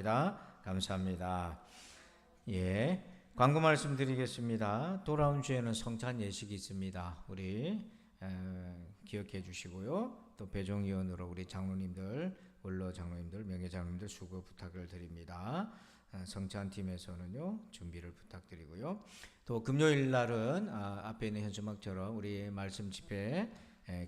감사합니다. 감사합니다. 예, 광고 말씀드리겠습니다. 돌아온 주에는 성찬 예식이 있습니다. 우리 기억해 주시고요. 또 배종위원으로 우리 장로님들, 원로 장로님들, 명예 장로님들 수고 부탁을 드립니다. 성찬팀에서는요 준비를 부탁드리고요. 또 금요일 날은 앞에 있는 현수막처럼 우리 말씀 집회,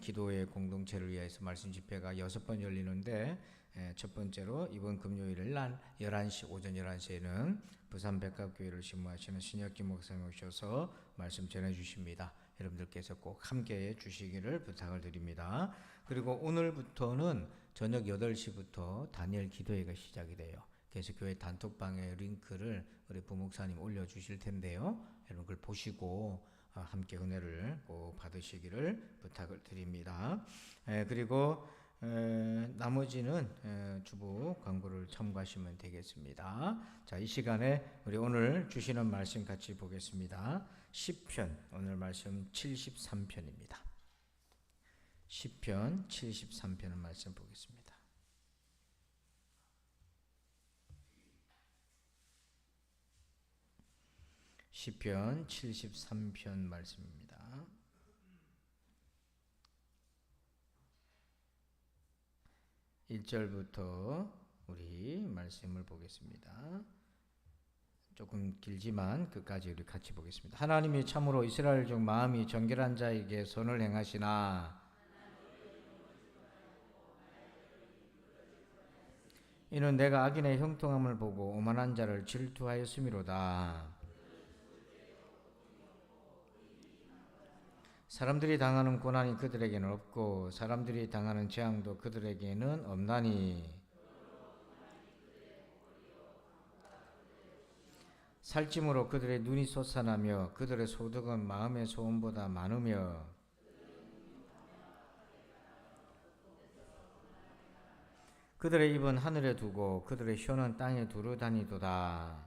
기도의 공동체를 위해서 말씀 집회가 6번 열리는데, 첫 번째로 이번 금요일 날 11시, 오전 11시에는 부산 백합교회를 신무하시는 신혁기 목사님 오셔서 말씀 전해주십니다. 여러분들께서 꼭 함께해 주시기를 부탁을 드립니다. 그리고 오늘부터는 저녁 8시부터 다니엘 기도회가 시작이 돼요. 그래서 교회 단톡방에 링크를 우리 부목사님 올려주실 텐데요. 여러분 그걸 보시고 함께 은혜를 꼭 받으시기를 부탁을 드립니다. 그리고 나머지는 주보 광고를 참고하시면 되겠습니다. 자, 이 시간에 우리 오늘 주시는 말씀 같이 보겠습니다. 시편, 오늘 말씀 73편입니다. 시편 73편의 말씀 보겠습니다. 시편 73편 말씀입니다. 1절부터 우리 말씀을 보겠습니다. 조금 길지만 끝까지 우리 같이 보겠습니다. 하나님이 참으로 이스라엘 중 마음이 정결한 자에게 선을 행하시나 이는 내가 악인의 형통함을 보고 오만한 자를 질투하였음이로다. 사람들이 당하는 고난이 그들에게는 없고 사람들이 당하는 재앙도 그들에게는 없나니 살찜으로 그들의 눈이 솟아나며 그들의 소득은 마음의 소원보다 많으며 그들의 입은 하늘에 두고 그들의 혀는 땅에 두루 다니도다.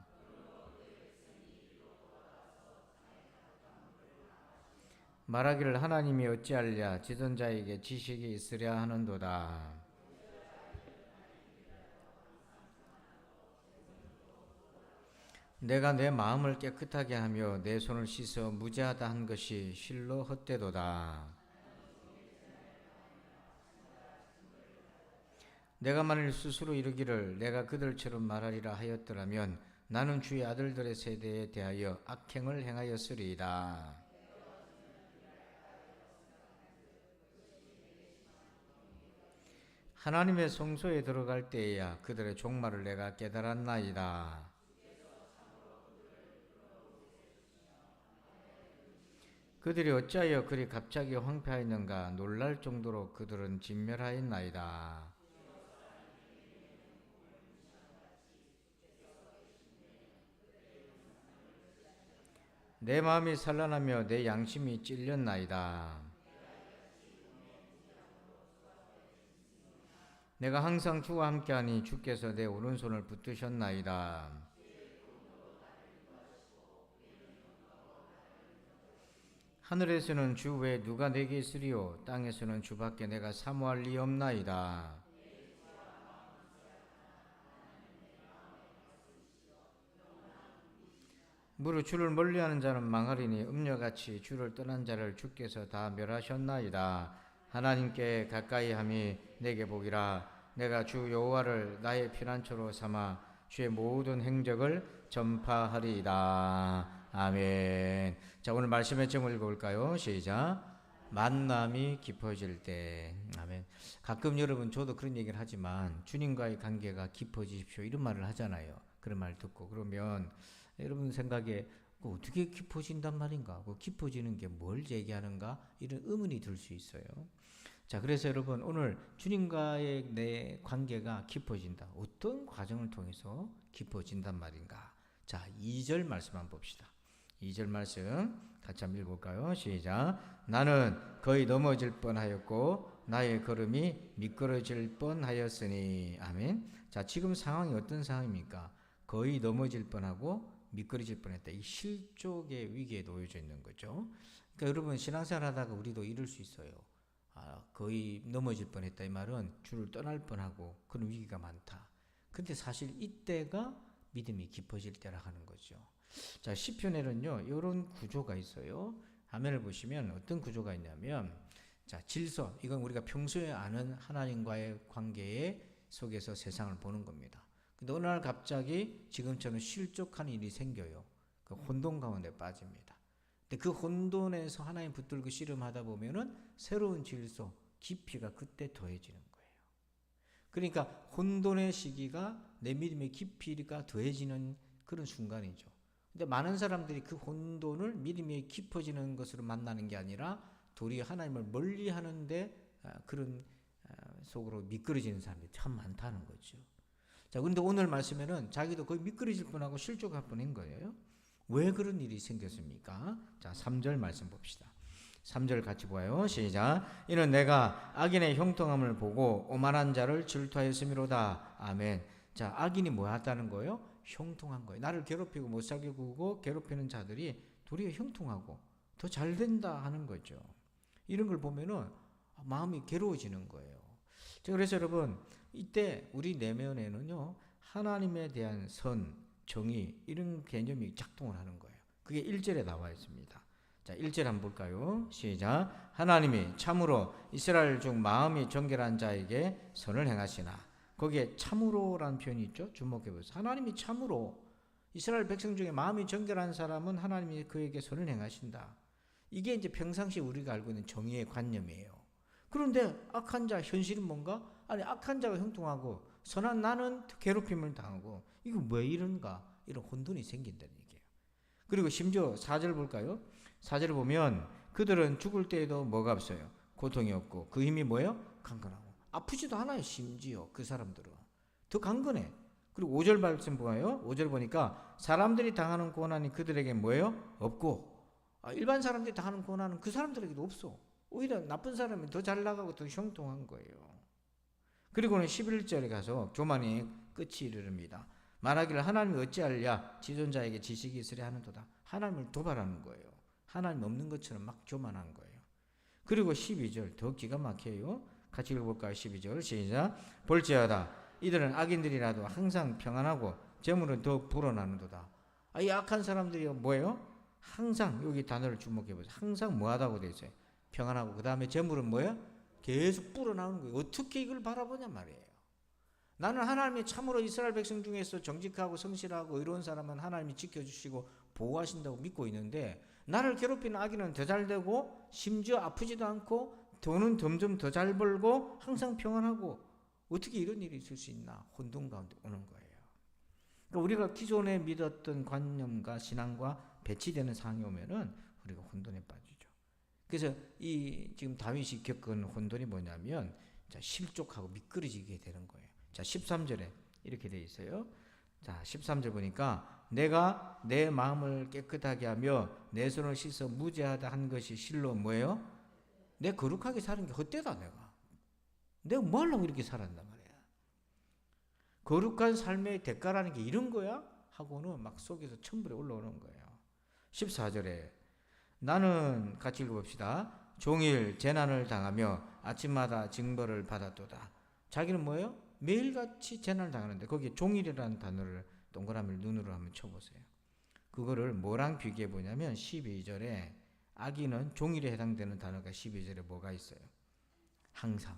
말하기를 하나님이 어찌하랴 지존자에게 지식이 있으랴 하는도다. 내가 내 마음을 깨끗하게 하며 내 손을 씻어 무죄하다 한 것이 실로 헛되도다. 내가 만일 스스로 이르기를 내가 그들처럼 말하리라 하였더라면 나는 주의 아들들의 세대에 대하여 악행을 행하였으리이다. 하나님의 성소에 들어갈 때에야 그들의 종말을 내가 깨달았나이다. 그들이 어찌하여 그리 갑자기 황폐하였는가 놀랄 정도로 그들은 진멸하였나이다. 내 마음이 산란하며 내 양심이 찔렸나이다. 내가 항상 주와 함께하니 주께서 내 오른손을 붙드셨나이다. 하늘에서는 주 외에 누가 내게 있으리요 땅에서는 주밖에 내가 사모할 리 없나이다. 무릇 주를 멀리하는 자는 망하리니 음녀같이 주를 떠난 자를 주께서 다 멸하셨나이다. 하나님께 가까이함이 내게 복이라. 내가 주 여호와를 나의 피난처로 삼아 주의 모든 행적을 전파하리이다. 아멘. 자, 오늘 말씀의 제목 읽어볼까요? 시작. 만남이 깊어질 때. 아멘. 가끔 여러분 저도 그런 얘기를 하지만 주님과의 관계가 깊어지십시오 이런 말을 하잖아요. 그런 말 듣고 그러면 여러분 생각에 어떻게 깊어진단 말인가? 깊어지는 게 뭘 얘기하는가? 이런 의문이 들 수 있어요. 자, 그래서 여러분 오늘 주님과의 내 관계가 깊어진다. 어떤 과정을 통해서 깊어진단 말인가? 자, 2절 말씀 한번 봅시다. 2절 말씀 같이 한번 읽어볼까요? 시작. 나는 거의 넘어질 뻔하였고 나의 걸음이 미끄러질 뻔하였으니. 아멘. 자, 지금 상황이 어떤 상황입니까? 거의 넘어질 뻔하고 미끄러질 뻔했다. 이 실족의 위기에 놓여져 있는 거죠. 그러니까 여러분 신앙생활 하다가 우리도 이럴 수 있어요. 거의 넘어질 뻔했다 이 말은 주를 떠날 뻔하고 그런 위기가 많다. 근데 사실 이때가 믿음이 깊어질 때라 하는 거죠. 자, 시편에는요, 이런 구조가 있어요. 화면을 보시면 어떤 구조가 있냐면, 자, 질서, 이건 우리가 평소에 아는 하나님과의 관계 속에서 세상을 보는 겁니다. 근데 어느 날 갑자기 지금처럼 실족하는 일이 생겨요. 그 혼돈 가운데 빠집니다. 근데 그 혼돈에서 하나님 붙들고 씨름하다 보면은 새로운 질서, 깊이가 그때 더해지는 거예요. 그러니까 혼돈의 시기가 내 믿음의 깊이가 더해지는 그런 순간이죠. 근데 많은 사람들이 그 혼돈을 믿음이 깊어지는 것으로 만나는 게 아니라 도리어 하나님을 멀리 하는데 그런 속으로 미끄러지는 사람들이 참 많다는 거죠. 자, 근데 오늘 말씀에는 자기도 거의 미끄러질 뻔하고 실족할 뻔한 거예요. 왜 그런 일이 생겼습니까? 자, 3절 말씀 봅시다. 3절 같이 보아요. 시작. 이는 내가 악인의 형통함을 보고 오만한 자를 질투하였음이로다. 아멘. 자, 악인이 뭐 했다는 거예요? 형통한 거예요. 나를 괴롭히고 못 살게 구고 괴롭히는 자들이 도리어 형통하고 더 잘 된다 하는 거죠. 이런 걸 보면은 마음이 괴로워지는 거예요. 자, 그래서 여러분, 이때 우리 내면에는요, 하나님에 대한 선, 정의, 이런 개념이 작동을 하는 거예요. 그게 1절에 나와 있습니다. 자, 1절 한번 볼까요? 시작. 하나님이 참으로 이스라엘 중 마음이 정결한 자에게 선을 행하시나. 거기에 참으로라는 표현이 있죠. 주목해 보세요. 하나님이 참으로 이스라엘 백성 중에 마음이 정결한 사람은 하나님이 그에게 선을 행하신다. 이게 이제 평상시 우리가 알고 있는 정의의 관념이에요. 그런데 악한 자 현실은 뭔가? 아니, 악한 자가 형통하고 선한 나는 괴롭힘을 당하고 이거 왜 이런가? 이런 혼돈이 생긴다는 얘기예요. 그리고 심지어 4절 볼까요? 4절을 보면 그들은 죽을 때에도 뭐가 없어요? 고통이 없고 그 힘이 뭐예요? 강건하고 아프지도 않아요. 심지어 그 사람들은 더 강건해. 그리고 5절 말씀 보아요. 5절 보니까 사람들이 당하는 고난이 그들에게 뭐예요? 없고 일반 사람들이 당하는 고난은 그 사람들에게도 없어. 오히려 나쁜 사람이 더 잘 나가고 더 형통한 거예요. 그리고는 11절에 가서 교만이 끝이 이르릅니다. 말하기를 하나님이 어찌하랴 지존자에게 지식이 있으랴 하는도다. 하나님을 도발하는 거예요. 하나님 없는 것처럼 막 교만한 거예요. 그리고 12절 더 기가 막혀요. 같이 읽어볼까요? 12절 시작. 볼지어다 이들은 악인들이라도 항상 평안하고 재물은 더 불어나는도다. 이 악한 사람들이 뭐예요? 항상 여기 단어를 주목해 보세요. 항상 뭐하다고 되어 있어요? 평안하고 그 다음에 재물은 뭐예요? 계속 불어나오는 거예요. 어떻게 이걸 바라보냐 말이에요. 나는 하나님이 참으로 이스라엘 백성 중에서 정직하고 성실하고 의로운 사람은 하나님이 지켜주시고 보호하신다고 믿고 있는데 나를 괴롭히는 악인은 더 잘되고 심지어 아프지도 않고 돈은 점점 더 잘 벌고 항상 평안하고 어떻게 이런 일이 있을 수 있나? 혼돈 가운데 오는 거예요. 그러니까 우리가 기존에 믿었던 관념과 신앙과 배치되는 상황이 오면은 우리가 혼돈에 빠지죠. 그래서 이 지금 다윗이 겪은 혼돈이 뭐냐면 자, 실족하고 미끄러지게 되는 거예요. 자, 13절에 이렇게 되어 있어요. 자, 13절 보니까 내가 내 마음을 깨끗하게 하며 내 손을 씻어 무죄하다 한 것이 실로 뭐예요? 내 거룩하게 사는 게 헛되다 내가 뭐 하려고 이렇게 살았단 말이야. 거룩한 삶의 대가라는 게 이런 거야? 하고는 막 속에서 천불에 올라오는 거예요. 14절에 나는 같이 읽어봅시다. 종일 재난을 당하며 아침마다 징벌을 받았도다. 자기는 뭐예요? 매일같이 재난을 당하는데 거기에 종일이라는 단어를 동그라미를 눈으로 한번 쳐보세요. 그거를 뭐랑 비교해 보냐면 12절에 악인은 종일에 해당되는 단어가 12절에 뭐가 있어요? 항상.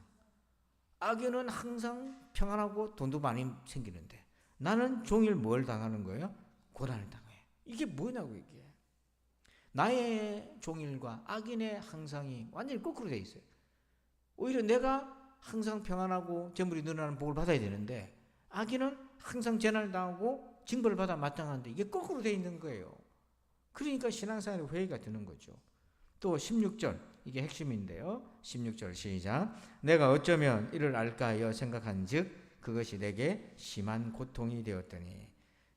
악인은 항상 평안하고 돈도 많이 생기는데 나는 종일 뭘 당하는 거예요? 고난을 당해. 이게 뭐냐고 이게. 나의 종일과 악인의 항상이 완전히 거꾸로 돼 있어요. 오히려 내가 항상 평안하고 재물이 늘어나는 복을 받아야 되는데 악인은 항상 재난을 당하고 징벌을 받아 마땅한데 이게 거꾸로 돼 있는 거예요. 그러니까 신앙생활에 회의가 드는 거죠. 또 16절 이게 핵심인데요. 16절 시작. 내가 어쩌면 이를 알까 하여 생각한즉 그것이 내게 심한 고통이 되었더니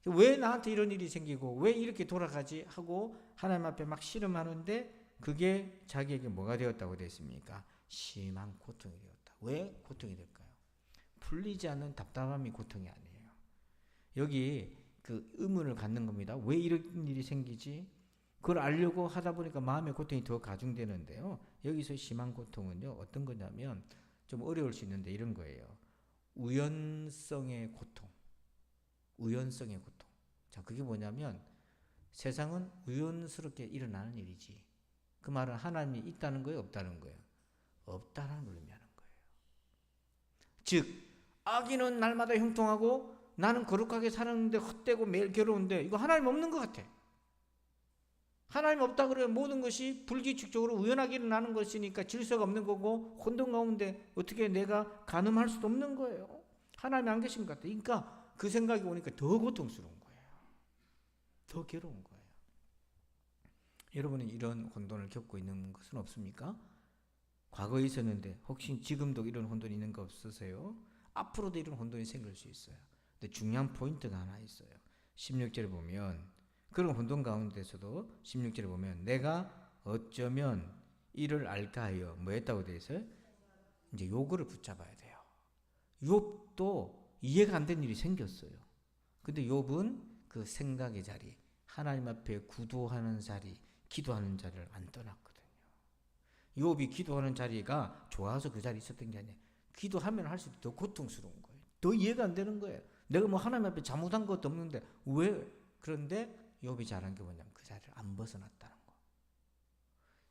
왜 나한테 이런 일이 생기고 왜 이렇게 돌아가지 하고 하나님 앞에 막 씨름하는데 그게 자기에게 뭐가 되었다고 되어 있습니까? 심한 고통이 되었다. 왜 고통이 될까요? 풀리지 않는 답답함이 고통이 아니에요. 여기 그 의문을 갖는 겁니다. 왜 이런 일이 생기지? 그걸 알려고 하다 보니까 마음의 고통이 더 가중되는데요. 여기서 심한 고통은요. 어떤 거냐면 좀 어려울 수 있는데 이런 거예요. 우연성의 고통. 우연성의 고통. 자, 그게 뭐냐면 세상은 우연스럽게 일어나는 일이지. 그 말은 하나님이 있다는 거예요, 없다는 거예요? 없다는 걸 의미하는 거예요. 즉 악인은 날마다 형통하고 나는 거룩하게 사는데 헛되고 매일 괴로운데 이거 하나님 없는 것 같아. 하나님 없다 그러면 모든 것이 불규칙적으로 우연하게 일어나는 것이니까 질서가 없는 거고 혼돈 가운데 어떻게 내가 가늠할 수도 없는 거예요. 하나님이 안 계신 것 같아. 그러니까 그 생각이 오니까 더 고통스러운 거예요. 더 괴로운 거예요. 여러분은 이런 혼돈을 겪고 있는 것은 없습니까? 과거에 있었는데 혹시 지금도 이런 혼돈이 있는 거 없으세요? 앞으로도 이런 혼돈이 생길 수 있어요. 근데 중요한 포인트가 하나 있어요. 16절에 보면 그런 혼돈 가운데서도 16절에 보면 내가 어쩌면 이를 알까 하여 뭐 했다고 되어 있어요? 이제 요거를 붙잡아야 돼요. 욥도 이해가 안 된 일이 생겼어요. 근데 욥은 그 생각의 자리, 하나님 앞에 구도하는 자리, 기도하는 자리를 안 떠났거든요. 욥이 기도하는 자리가 좋아서 그 자리에 있었던 게 아니에요. 기도하면 할수록 더 고통스러운 거예요. 더 이해가 안 되는 거예요. 내가 뭐 하나님 앞에 잘못한 것도 없는데 왜? 그런데 욥이 잘한 게 뭐냐면 그 자리를 안 벗어났다는 거.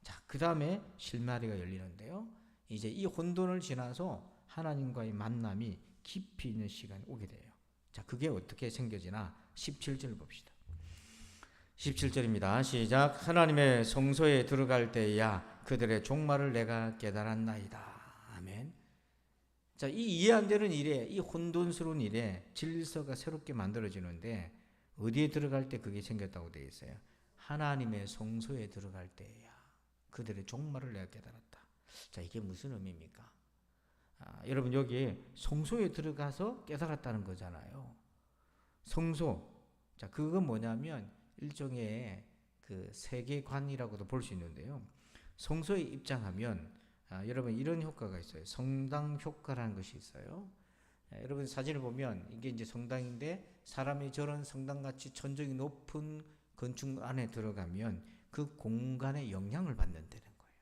자, 그 다음에 실마리가 열리는데요. 이제 이 혼돈을 지나서 하나님과의 만남이 깊이 있는 시간이 오게 돼요. 자, 그게 어떻게 생겨지나 17절 봅시다. 17절입니다. 시작. 하나님의 성소에 들어갈 때야 그들의 종말을 내가 깨달았나이다. 아멘. 자, 이 이해 안 되는 일에, 이 혼돈스러운 일에 질서가 새롭게 만들어지는데 어디에 들어갈 때 그게 생겼다고 되어 있어요? 하나님의 성소에 들어갈 때야 그들의 종말을 내가 깨달았다. 자, 이게 무슨 의미입니까? 여러분 여기 성소에 들어가서 깨달았다는 거잖아요. 성소. 자, 그건 뭐냐면 일종의 그 세계관이라고도 볼 수 있는데요. 성소에 입장하면 여러분 이런 효과가 있어요. 성당 효과라는 것이 있어요. 여러분 사진을 보면 이게 이제 성당인데 사람이 저런 성당같이 천정이 높은 건축 안에 들어가면 그 공간에 영향을 받는다는 거예요.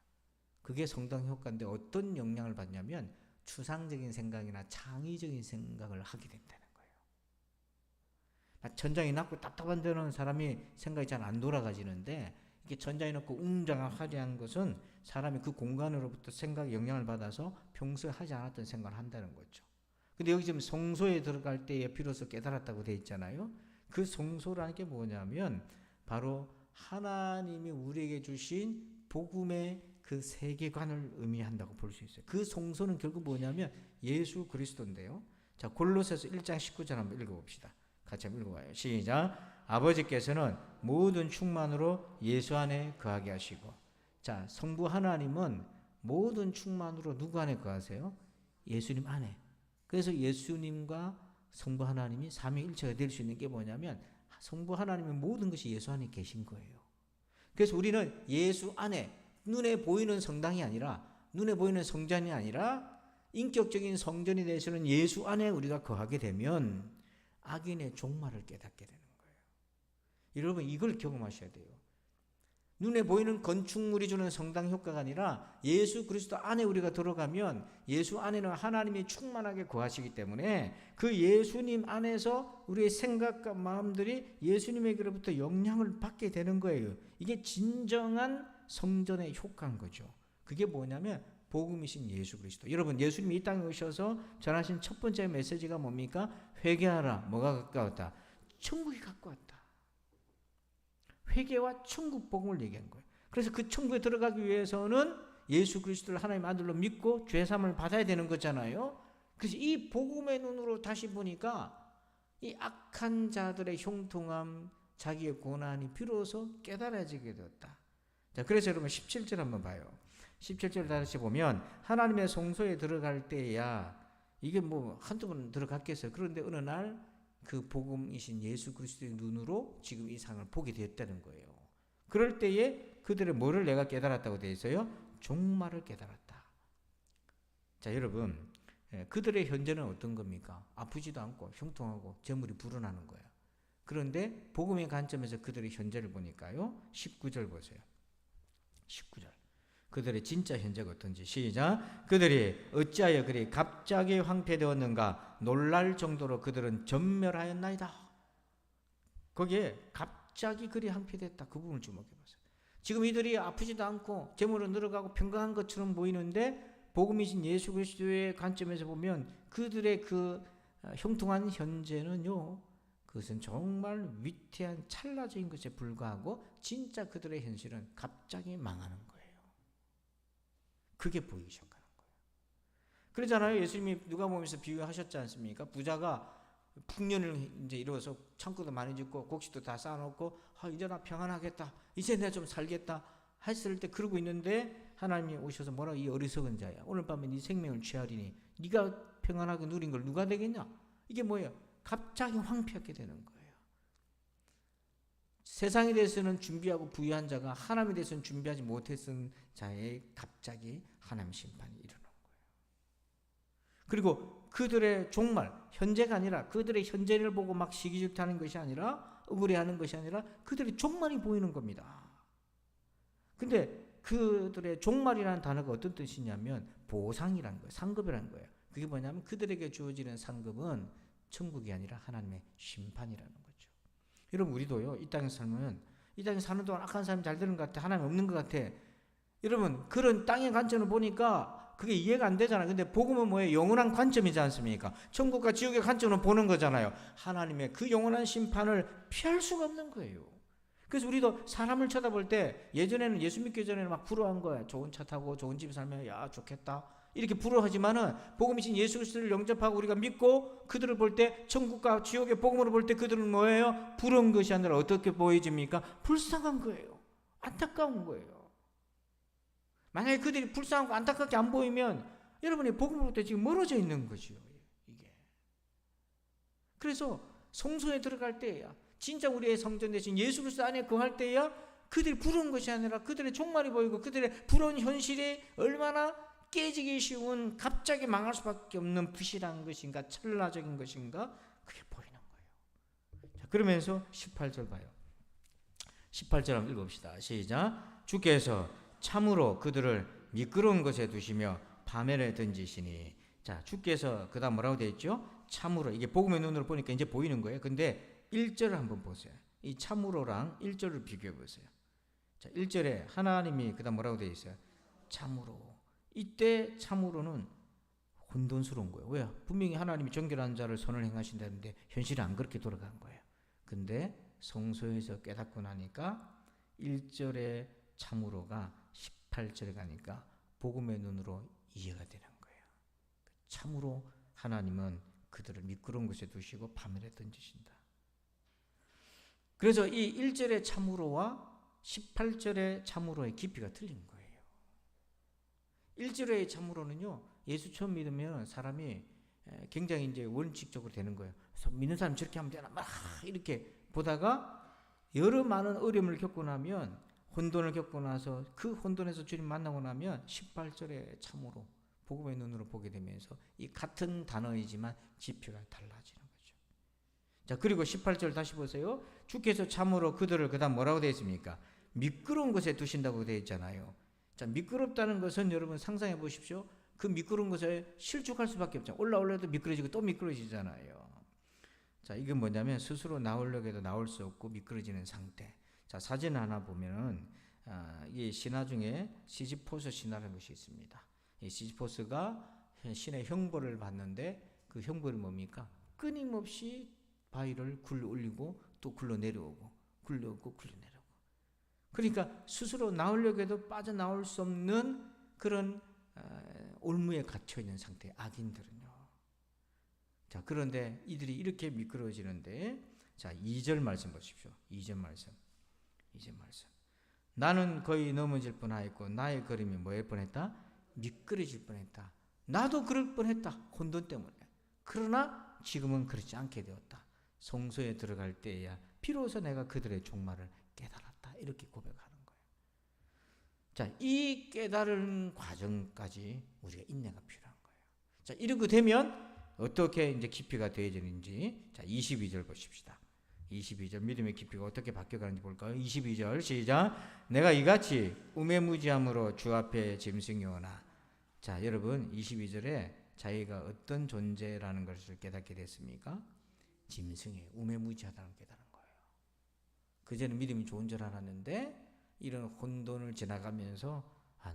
그게 성당 효과인데 어떤 영향을 받냐면 추상적인 생각이나 창의적인 생각을 하게 된다는 거예요. 천장이 낮고 답답한 데는 사람이 생각이 잘 안 돌아가지는데 이게 천장이 높고 웅장한 화려한 것은 사람이 그 공간으로부터 생각에 영향을 받아서 평소에 하지 않았던 생각을 한다는 거죠. 근데 여기 지금 성소에 들어갈 때에 비로소 깨달았다고 되어 있잖아요. 그 성소라는 게 뭐냐면 바로 하나님이 우리에게 주신 복음의 그 세계관을 의미한다고 볼 수 있어요. 그 성소는 결국 뭐냐면 예수 그리스도인데요. 자, 골로새서 1장 19절 한번 읽어봅시다. 같이 한번 읽어봐요. 시작. 아버지께서는 모든 충만으로 예수 안에 거하게 하시고. 자, 성부 하나님은 모든 충만으로 누구 안에 거하세요? 예수님 안에. 그래서 예수님과 성부 하나님이 삼위일체가 될 수 있는 게 뭐냐면 성부 하나님의 모든 것이 예수 안에 계신 거예요. 그래서 우리는 예수 안에 눈에 보이는 성당이 아니라 눈에 보이는 성전이 아니라 인격적인 성전이 되시는 예수 안에 우리가 거하게 되면 악인의 종말을 깨닫게 되는 거예요. 여러분 이걸 경험하셔야 돼요. 눈에 보이는 건축물이 주는 성당 효과가 아니라 예수 그리스도 안에 우리가 들어가면 예수 안에는 하나님이 충만하게 거하시기 때문에 그 예수님 안에서 우리의 생각과 마음들이 예수님에게로부터 영향을 받게 되는 거예요. 이게 진정한 성전의 효과인 거죠. 그게 뭐냐면 복음이신 예수 그리스도. 여러분 예수님이 이 땅에 오셔서 전하신 첫 번째 메시지가 뭡니까? 회개하라. 뭐가 가까웠다? 천국이 가까웠다. 회개와 천국 복음을 얘기한 거예요. 그래서 그 천국에 들어가기 위해서는 예수 그리스도를 하나님 아들로 믿고 죄사함을 받아야 되는 거잖아요. 그래서 이 복음의 눈으로 다시 보니까 이 악한 자들의 형통함, 자기의 고난이 비로소 깨달아지게 되었다. 자, 그래서 여러분 17절 한번 봐요. 17절 다시 보면 하나님의 성소에 들어갈 때야 이게 뭐 한두 번 들어갔겠어요. 그런데 어느 날 그 복음이신 예수 그리스도의 눈으로 지금 이 상을 보게 되었다는 거예요. 그럴 때에 그들의 뭐를 내가 깨달았다고 되어 있어요? 종말을 깨달았다. 자, 여러분 그들의 현재는 어떤 겁니까? 아프지도 않고 형통하고 재물이 불어나는 거예요. 그런데 복음의 관점에서 그들의 현재를 보니까요. 19절 보세요. 19절. 그들의 진짜 현재가 어떤지. 시작. 그들이 어찌하여 그리 갑자기 황폐되었는가 놀랄 정도로 그들은 전멸하였나이다. 거기에 갑자기 그리 항폐됐다. 그 부분을 주목해 보세요. 지금 이들이 아프지도 않고 재물로 늘어가고 평강한 것처럼 보이는데 복음이신 예수 그리스도의 관점에서 보면 그들의 그 형통한 현재는요, 그것은 정말 위태한 찰나적인 것에 불과하고 진짜 그들의 현실은 갑자기 망하는 거예요. 그게 보이기 시작하는 거예요. 그러잖아요. 예수님이 누가복음에서 비유하셨지 않습니까? 부자가 풍년을 이제 이루어서 창고도 많이 짓고 곡식도 다 쌓아놓고 이제 나 평안하겠다, 이제 내가 좀 살겠다 했을 때 그러고 있는데 하나님이 오셔서 뭐라고, 이 어리석은 자야, 오늘 밤에 네 생명을 취하리니 네가 평안하게 누린 걸 누가 되겠냐? 이게 뭐예요? 갑자기 황폐하게 되는 거예요. 세상에 대해서는 준비하고 부유한 자가 하나님에 대해서는 준비하지 못했던 자의 갑자기 하나님 심판이 일어난 거예요. 그리고 그들의 종말, 현재가 아니라 그들의 현재를 보고 막 시기질투하는 것이 아니라, 억울해하는 것이 아니라 그들의 종말이 보이는 겁니다. 근데 그들의 종말이라는 단어가 어떤 뜻이냐면 보상이라는 거예요. 상급이라는 거예요. 그게 뭐냐면 그들에게 주어지는 상급은 천국이 아니라 하나님의 심판이라는 거죠. 여러분, 우리도요, 이 땅에 살면, 이 땅에 사는 동안 악한 사람이 잘 되는 것 같아, 하나님 없는 것 같아. 여러분, 그런 땅의 관점을 보니까 그게 이해가 안 되잖아요. 근데 복음은 뭐예요? 영원한 관점이지 않습니까? 천국과 지옥의 관점으로 보는 거잖아요. 하나님의 그 영원한 심판을 피할 수가 없는 거예요. 그래서 우리도 사람을 쳐다볼 때, 예전에는 예수 믿기 전에는 막 부러워한 거야. 좋은 차 타고 좋은 집에 살면 야 좋겠다, 이렇게 부러워하지만은 복음이신 예수 그리스도를 영접하고 우리가 믿고 그들을 볼 때, 천국과 지옥의 복음으로 볼 때 그들은 뭐예요? 부러운 것이 아니라 어떻게 보여집니까? 불쌍한 거예요. 안타까운 거예요. 만약에 그들이 불쌍하고 안타깝게 안 보이면 여러분이 복음으로부터 지금 멀어져 있는 거죠. 이게. 그래서 성소에 들어갈 때야, 진짜 우리의 성전 대신 예수 그리스도 안에 거할 때야 그들이 부러운 것이 아니라 그들의 종말이 보이고 그들의 부러운 현실이 얼마나 깨지기 쉬운, 갑자기 망할 수밖에 없는 부실한 것인가, 찰나적인 것인가, 그게 보이는 거예요. 자, 그러면서 18절 봐요. 18절 한번 읽읍시다. 시작. 주께서 참으로 그들을 미끄러운 것에 두시며 파멸에 던지시니. 자, 주께서 그 다음 뭐라고 되어 있죠? 참으로. 이게 복음의 눈으로 보니까 이제 보이는 거예요. 근데 1절을 한번 보세요. 이 참으로랑 1절을 비교해 보세요. 자, 1절에 하나님이 그 다음 뭐라고 되어 있어요? 참으로. 이때 참으로는 혼돈스러운 거예요. 왜요? 분명히 하나님이 정결한 자를 선을 행하신다는데 현실은 안 그렇게 돌아간 거예요. 근데 성소에서 깨닫고 나니까 1절의 참으로가 18절에 가니까 복음의 눈으로 이해가 되는 거예요. 참으로 하나님은 그들을 미끄러운 곳에 두시고 파멸에 던지신다. 그래서 이 1절의 참으로와 18절의 참으로의 깊이가 틀린 거예요. 1절의 참으로는요, 예수 처음 믿으면 사람이 굉장히 이제 원칙적으로 되는 거예요. 그래서 믿는 사람 저렇게 하면 되나 막 이렇게 보다가 여러 많은 어려움을 겪고 나면, 혼돈을 겪고 나서 그 혼돈에서 주님 만나고 나면 18절의 참으로 복음의 눈으로 보게 되면서 이 같은 단어이지만 지표가 달라지는 거죠. 자, 그리고 18절 다시 보세요. 주께서 참으로 그들을 그다음 뭐라고 되어 있습니까? 미끄러운 곳에 두신다고 되어 있잖아요. 자, 미끄럽다는 것은 여러분 상상해 보십시오. 그 미끄러운 곳에 실족할 수밖에 없잖아요. 올라올라도 미끄러지고 또 미끄러지잖아요. 자, 이건 뭐냐면 스스로 나오려고 해도 나올 수 없고 미끄러지는 상태. 자, 사진 하나 보면은 이 신화 중에 시지포스 신화라는 것이 있습니다. 이 시지포스가 신의 형벌을 받는데 그 형벌이 뭡니까? 끊임없이 바위를 굴러 올리고 또 굴러 내려오고 굴러오고 굴러 내려오고. 그러니까 스스로 나오려고 해도 빠져나올 수 없는 그런 올무에 갇혀 있는 상태의 악인들은요. 자, 그런데 이들이 이렇게 미끄러워지는데, 자, 2절 말씀 보십시오. 2절 말씀. 나는 거의 넘어질 뻔하였고 나의 걸음이 뭐할 뻔했다? 미끄러질 뻔했다. 나도 그럴 뻔했다. 혼돈 때문에. 그러나 지금은 그렇지 않게 되었다. 성소에 들어갈 때에야 비로소 내가 그들의 종말을 깨달았다. 이렇게 고백하는 거예요. 자, 이 깨달은 과정까지 우리가 인내가 필요한 거예요. 자, 이렇게 되면 어떻게 이제 깊이가 되어지는지, 자, 22절 보십시다. 22절 믿음의 깊이가 어떻게 바뀌어가는지 볼까요? 22절 시작. 내가 이같이 우매무지함으로 주 앞에 짐승이 오나. 자, 여러분 22절에 자기가 어떤 존재라는 것을 깨닫게 됐습니까? 짐승이에요. 우매무지하다는 걸 깨달은 거예요. 그전에 믿음이 좋은 줄 알았는데 이런 혼돈을 지나가면서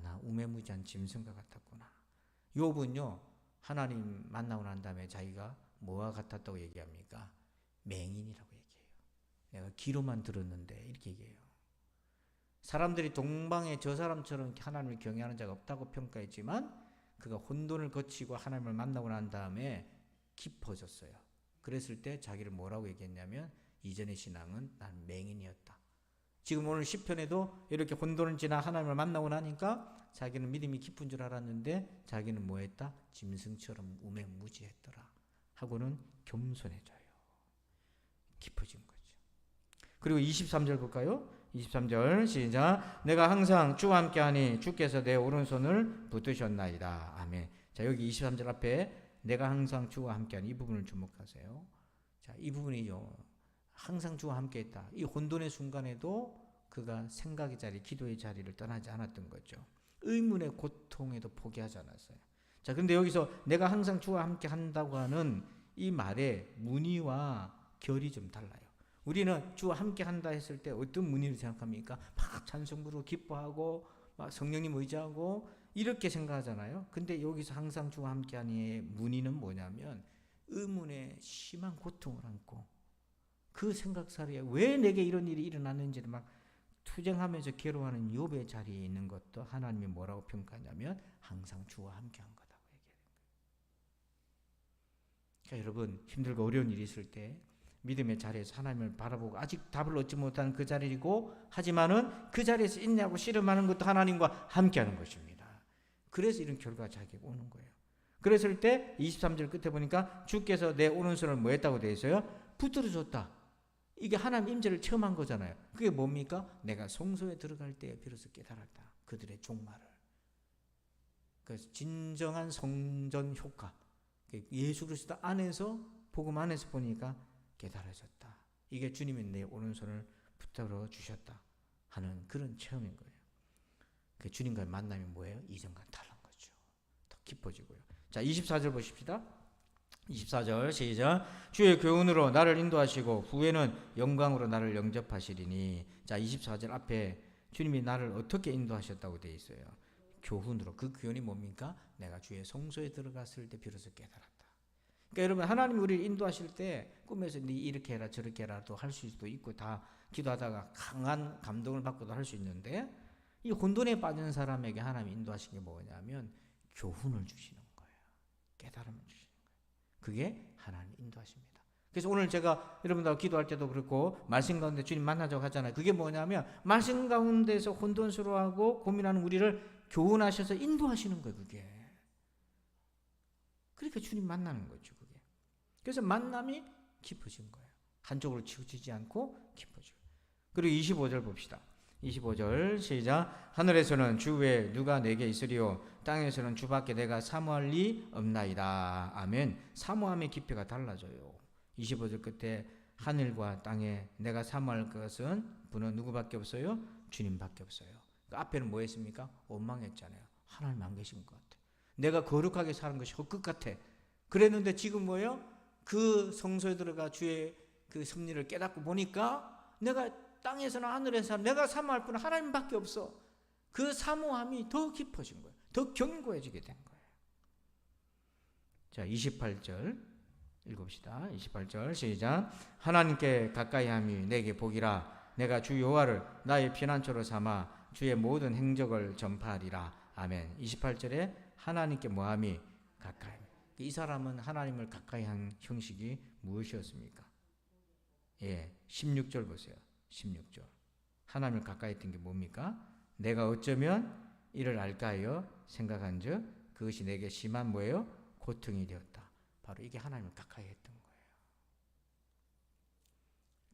나 우매무지한 짐승과 같았구나. 욥은요, 하나님 만나고 난 다음에 자기가 뭐와 같았다고 얘기합니까? 맹인이라고 얘기해요. 내가 귀로만 들었는데 이렇게 얘기해요. 사람들이 동방에 저 사람처럼 하나님을 경외하는 자가 없다고 평가했지만 그가 혼돈을 거치고 하나님을 만나고 난 다음에 깊어졌어요. 그랬을 때 자기를 뭐라고 얘기했냐면 이전의 신앙은 난 맹인이었다. 지금 오늘 시편에도 이렇게 혼돈을 지나 하나님을 만나고 나니까 자기는 믿음이 깊은 줄 알았는데 자기는 뭐했다? 짐승처럼 우매무지했더라 하고는 겸손해져요. 깊어진 거죠. 그리고 23절 볼까요? 23절 시작. 내가 항상 주와 함께하니 주께서 내 오른손을 붙드셨나이다. 아멘. 자, 여기 23절 앞에 내가 항상 주와 함께하니 이 부분을 주목하세요. 자, 이 부분이요. 항상 주와 함께했다. 이 혼돈의 순간에도 그가 생각의 자리, 기도의 자리를 떠나지 않았던 거죠. 의문의 고통에도 포기하지 않았어요. 자, 근데 여기서 내가 항상 주와 함께 한다고 하는 이 말의 문의와 결이 좀 달라요. 우리는 주와 함께 한다 했을 때 어떤 문의를 생각합니까? 막 찬송 부르고 기뻐하고 막 성령님 의지하고 이렇게 생각하잖아요. 근데 여기서 항상 주와 함께 하니의 문의는 뭐냐면 의문의 심한 고통을 안고 그 생각 사이에 왜 내게 이런 일이 일어났는지를 막 투쟁하면서 괴로워하는 욥의 자리에 있는 것도 하나님이 뭐라고 평가하냐면 항상 주와 함께 한 거다고 얘기해요. 그러니까 여러분 힘들고 어려운 일이 있을 때 믿음의 자리에서 하나님을 바라보고 아직 답을 얻지 못한 그 자리이고 하지만은 그 자리에서 인내하고 씨름하는 것도 하나님과 함께하는 것입니다. 그래서 이런 결과가 자기에게 오는 거예요. 그랬을 때 23절 끝에 보니까 주께서 내 오른손을 뭐 했다고 되어 있어요? 붙들어 줬다. 이게 하나님 임재를 체험한 거잖아요. 그게 뭡니까? 내가 성소에 들어갈 때 비로소 깨달았다. 그들의 종말을. 그래서 진정한 성전 효과. 예수 그리스도 안에서 복음 안에서 보니까 깨달아졌다. 이게 주님이 내 오른손을 붙들어 주셨다 하는 그런 체험인 거예요. 그 주님과의 만남이 뭐예요? 이전과는 다른 거죠. 더 깊어지고요. 자, 24절 보십시다. 24절 시작. 주의 교훈으로 나를 인도하시고 후에는 영광으로 나를 영접하시리니. 자, 24절 앞에 주님이 나를 어떻게 인도하셨다고 되어 있어요? 교훈으로. 그 교훈이 뭡니까? 내가 주의 성소에 들어갔을 때 비로소 깨달았다. 그러니까 여러분 하나님 우리를 인도하실 때 꿈에서 네 이렇게 해라 저렇게 해라도 할 수도 있고 다 기도하다가 강한 감동을 받고도 할 수 있는데 이 혼돈에 빠진 사람에게 하나님 인도하신 게 뭐냐면 교훈을 주시는 거예요. 깨달음을 주시는 거예요. 그게 하나님 인도하십니다. 그래서 오늘 제가 여러분들하고 기도할 때도 그렇고 말씀 가운데 주님 만나자고 하잖아요. 그게 뭐냐면 말씀 가운데서 혼돈스러워하고 고민하는 우리를 교훈하셔서 인도하시는 거예요. 그게. 그러니까 주님 만나는 거죠. 그게. 그래서 만남이 깊어진 거예요. 한쪽으로 치우치지 않고 깊어지고. 그리고 25절 봅시다. 25절 시작. 하늘에서는 주 외에 누가 내게 있으리요 땅에서는 주밖에 내가 사모할 리 없나이다. 아멘. 사모함의 깊이가 달라져요. 25절 끝에 하늘과 땅에 내가 사모할 것은 분은 누구밖에 없어요? 주님밖에 없어요. 그 앞에는 뭐 했습니까? 원망했잖아요. 하나님 안 계신 것 같아. 내가 거룩하게 사는 것이 헛것 같아. 그랬는데 지금 뭐예요? 그 성소에 들어가 주의 그 섭리를 깨닫고 보니까 내가 땅에서나 하늘에서 내가 사모할 분은 하나님밖에 없어. 그 사모함이 더 깊어진 거예요. 더 견고해지게 된 거예요. 자, 28절 읽읍시다. 28절 시작. 하나님께 가까이 함이 내게 복이라. 내가 주 여호와를 나의 피난처로 삼아 주의 모든 행적을 전파하리라. 아멘. 28절에 하나님께 뭐함이 가까이. 이 사람은 하나님을 가까이 한 형식이 무엇이었습니까? 예, 16절 보세요. 16절. 하나님을 가까이 했던 게 뭡니까? 내가 어쩌면 이를 알까 하여 생각한 즉 그것이 내게 심한 뭐예요? 고통이 되었다. 바로 이게 하나님을 가까이 했던 거예요.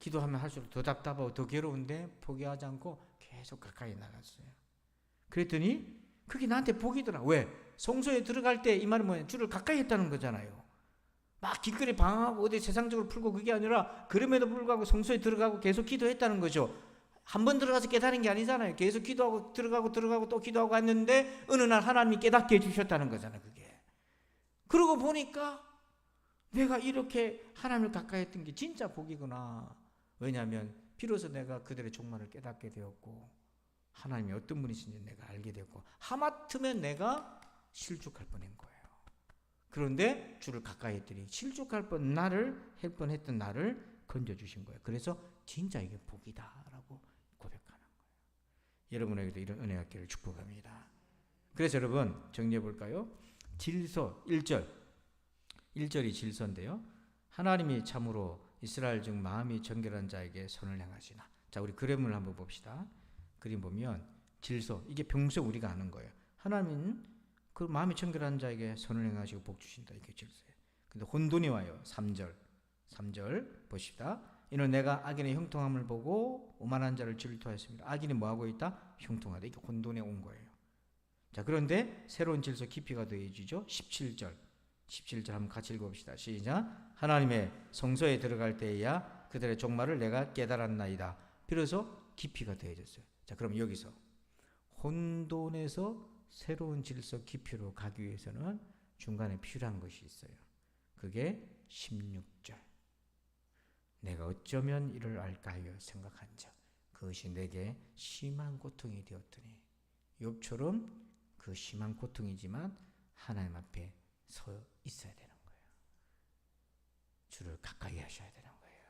기도하면 할수록 더 답답하고 더 괴로운데 포기하지 않고 계속 가까이 나갔어요. 그랬더니 그게 나한테 복이더라. 왜? 성소에 들어갈 때 이 말은 뭐예요? 주를 가까이 했다는 거잖아요. 막 길거리 방황하고 어디 세상적으로 풀고 그게 아니라 그럼에도 불구하고 성소에 들어가고 계속 기도했다는 거죠. 한 번 들어가서 깨달은 게 아니잖아요. 계속 기도하고 들어가고 또 기도하고 했는데 어느 날 하나님이 깨닫게 해주셨다는 거잖아요. 그게. 그러고 보니까 내가 이렇게 하나님을 가까이 했던 게 진짜 복이구나. 왜냐하면 비로소 내가 그들의 종말을 깨닫게 되었고 하나님이 어떤 분이신지 내가 알게 되었고 하마터면 내가 실족할 뻔한 거예요. 그런데 주를 가까이 했더니 실족할 뻔 할 뻔했던 나를 건져주신 거예요. 그래서 진짜 이게 복이다라고 고백하는 거예요. 여러분에게도 이런 은혜가 있기를 축복합니다. 그래서 여러분 정리해 볼까요? 질서 1절이 질서인데요. 하나님이 참으로 이스라엘 중 마음이 정결한 자에게 선을 행하시나. 자, 우리 그림을 한번 봅시다. 그림 보면 질서, 이게 평소 우리가 아는 거예요. 하나님은 그 마음이 정결한 자에게 선을 행하시고 복 주신다. 이게 질서예요. 근데 혼돈이 와요. 3절 보십시다. 이는 내가 악인의 형통함을 보고 오만한 자를 질투하였습니다. 악인이 뭐하고 있다? 형통하다. 이게 혼돈에 온 거예요. 자, 그런데 새로운 질서 깊이가 더해지죠. 17절 한번 같이 읽어봅시다. 시작. 하나님의 성소에 들어갈 때에야 그들의 종말을 내가 깨달았나이다. 비로소 깊이가 더해졌어요. 자, 그럼 여기서 혼돈에서 새로운 질서 깊이로 가기 위해서는 중간에 필요한 것이 있어요. 그게 16절. 내가 어쩌면 이를 알까 하여 생각한 적 그것이 내게 심한 고통이 되었더니. 욥처럼 그 심한 고통이지만 하나님 앞에 서 있어야 되는 거예요. 주를 가까이 하셔야 되는 거예요.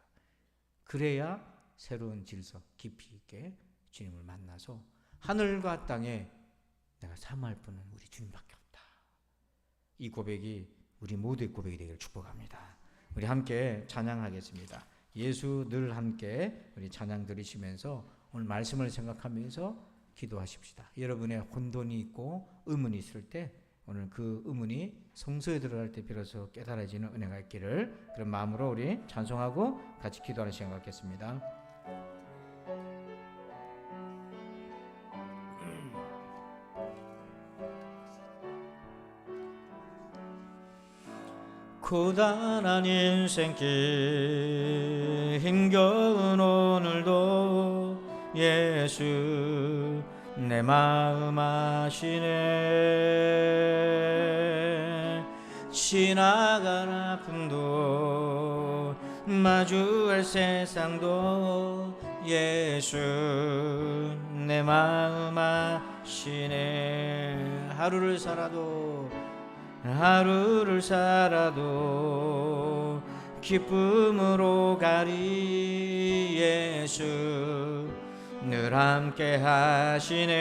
그래야 새로운 질서 깊이 있게 주님을 만나서 하늘과 땅에 내가 사모할 분은 우리 주님밖에 없다. 이 고백이 우리 모두의 고백이 되기를 축복합니다. 우리 함께 찬양하겠습니다. 예수 늘 함께 우리 찬양 들으시면서 오늘 말씀을 생각하면서 기도하십시다. 여러분의 혼돈이 있고 의문이 있을 때 오늘 그 의문이 성소에 들어갈 때 비로소 깨달아지는 은혜가 있기를, 그런 마음으로 우리 찬송하고 같이 기도하는 시간 갖겠습니다. 고단한 인생길 힘겨운 오늘도 예수 내 마음 아시네. 지나간 아픔도 마주할 세상도 예수 내 마음 아시네. 하루를 살아도 기쁨으로 가리 예수 늘 함께 하시네.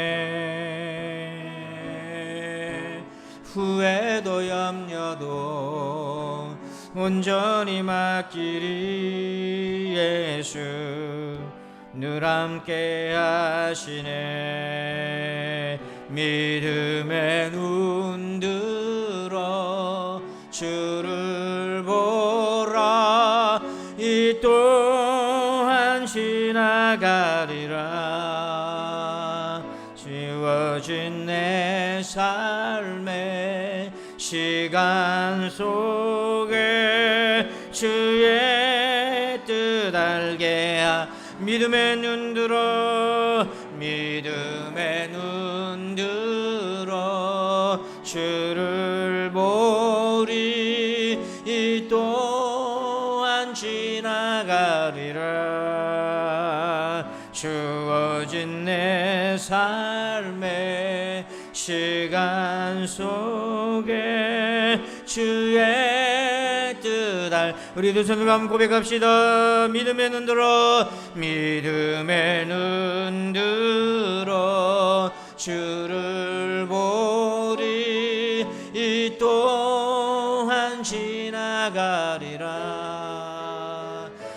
후회도 염려도 온전히 맡기리 예수 늘 함께 하시네. 믿음의 눈 들어 주를 보라. 이 또한 지나가리라. 지워진 내 삶의 시간 속에 주의 뜻 알게 하. 믿음의 눈 들어 주를 보리. 이 또한 지나가리라. 주어진 내 삶의 시간 속에 주의 뜻 알. 우리 두 손을 한번 고백합시다. 믿음의 눈 들어 주를 보리. 이 또한 지나가리라.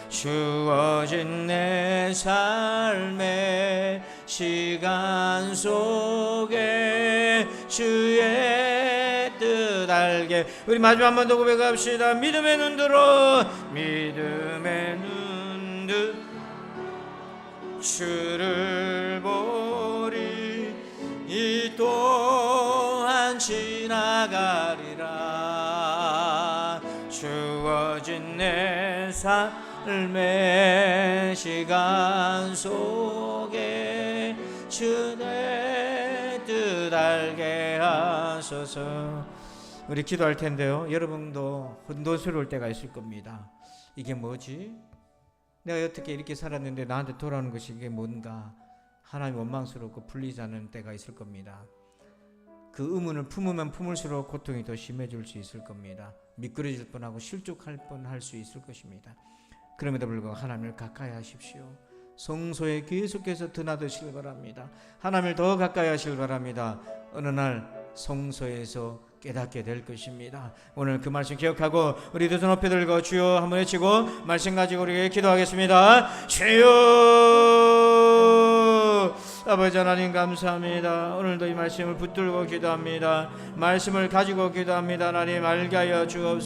주어진 내 삶의 시간 속에 주의 뜻 알게. 우리 마지막 한 번 더 고백합시다. 믿음의 눈 들어 주를 보리. 이 또한 지나가리라. 주어진 내 삶의 시간 속에 주의 뜻 알게 하소서. 우리 기도할 텐데요, 여러분도 혼돈스러울 때가 있을 겁니다. 이게 뭐지? 내가 어떻게 이렇게 살았는데 나한테 돌아오는 것이 이게 뭔가 하나님 원망스럽고 풀리지 않는 때가 있을 겁니다. 그 의문을 품으면 품을수록 고통이 더 심해질 수 있을 겁니다. 미끄러질 뻔하고 실족할 뻔할 수 있을 것입니다. 그럼에도 불구하고 하나님을 가까이 하십시오. 성소에 계속해서 드나드시길 바랍니다. 하나님을 더 가까이 하시길 바랍니다. 어느 날 성소에서 깨닫게 될 것입니다. 오늘 그 말씀 기억하고 우리 두 손 높이 들고 주여 한번 외치고 말씀 가지고 우리 기도하겠습니다. 주여 아버지 하나님 감사합니다. 오늘도 이 말씀을 붙들고 기도합니다. 말씀을 가지고 기도합니다. 하나님 알게 하여 주옵소서.